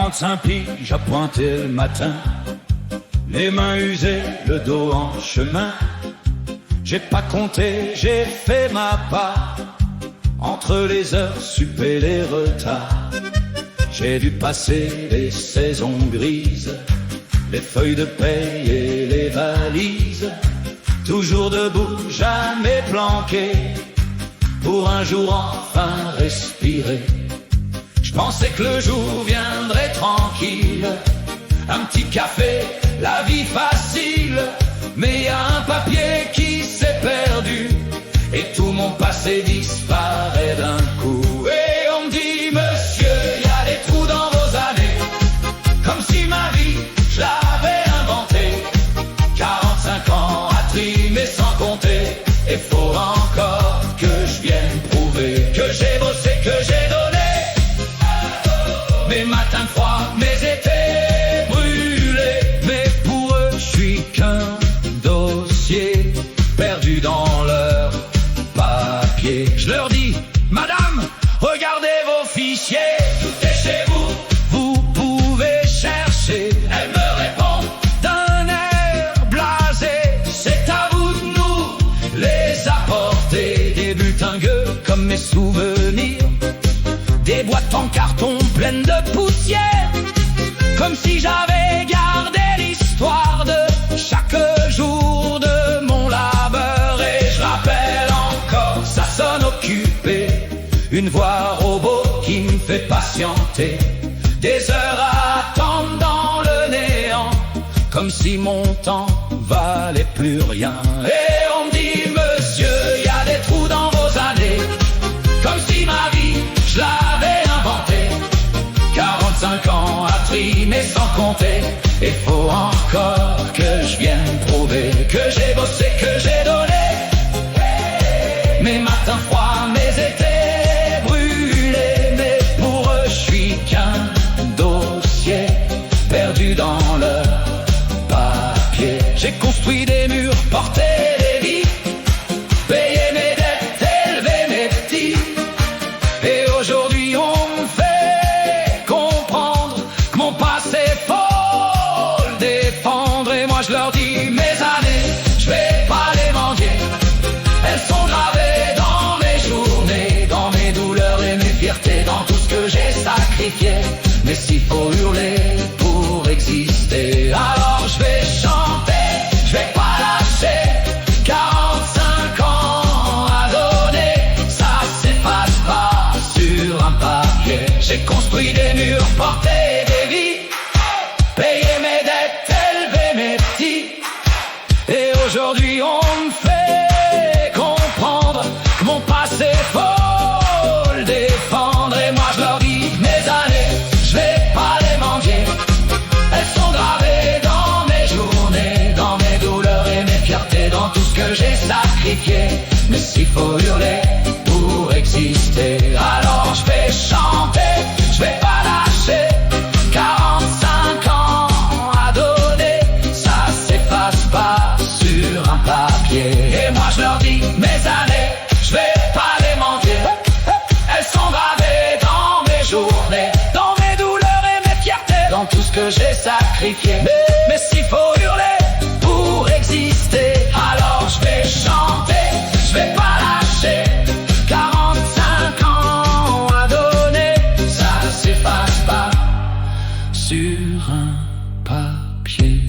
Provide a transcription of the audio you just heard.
45 piges à pointer le matin, les mains usées, le dos en chemin. J'ai pas compté, j'ai fait ma part, entre les heures sup et les retards. J'ai dû passer les saisons grises, les feuilles de paye et les valises. Toujours debout, jamais planqué, pour un jour enfin respirer. Je pensais que le jour viendrait tranquille, un petit café, la vie facile. Mais y a un papier qui s'est perdu, et tout mon passé disparaît d'un coup. Et on me dit, monsieur, y a des trous dans vos années, comme si ma vie, je l'avais inventée. 45 ans à trimer sans compter, et faut encore que je vienne prouver que j'ai bossé, que j'ai donné mes matins froids, mes étés brûlés. Mais pour eux, je suis qu'un dossier perdu dans leur papier. Je leur dis, madame, regardez vos fichiers, tout est chez vous, vous pouvez chercher. Elle me répond d'un air blasé, c'est à vous de nous les apporter. Des butingueux comme mes souvenirs, des boîtes en carton pleines de poussière, comme si j'avais gardé l'histoire de chaque jour de mon labeur. Et je rappelle encore, ça sonne occupé, une voix robot qui me fait patienter, des heures à attendre dans le néant, comme si mon temps valait plus rien. Et on me dit, monsieur, y a des trous dans vos années, comme si ma vie, je l'avais inventée. 45 ans à trimer sans compter, et faut encore que je vienne prouver que j'ai bossé, que j'ai donné mes matins froids, mes étés brûlés. Mais pour eux, je suis qu'un dossier perdu dans leur papier. J'ai construit des murs, porté des vies, payé mes dettes, élevé mes petits. Et aujourd'hui on me fait comprendre que mon passé faut le défendre. Et moi je leur dis, mes années, je vais pas les mendier, elles sont gravées dans mes journées, dans mes douleurs et mes fiertés, dans tout ce que j'ai sacrifié. Mais s'il faut hurler pour exister, alors je vais chanter, je vais pas lâcher. 45 ans à donner, ça s'efface pas sur un papier. J'ai construit des murs, porté des vies, payé mes dettes, élevé mes petits. Et aujourd'hui on me fait comprendre que mon passé faut le défendre. Et moi je leur dis, mes années, je vais pas les mendier, elles sont gravées dans mes journées, dans mes douleurs et mes fiertés, dans tout ce que j'ai sacrifié. Mais s'il faut hurler pour exister, alors je vais chanter, je vais pas lâcher. 45 ans à donner, ça s'efface pas sur un papier. Et moi je leur dis, mes années, je vais pas les mendier, elles sont gravées dans mes journées, dans mes douleurs et mes fiertés, dans tout ce que j'ai sacrifié. Mais s'il faut hurler pour exister, alors je vais chanter, je vais pas lâcher. 45 ans à donner, ça s'efface pas sur un papier.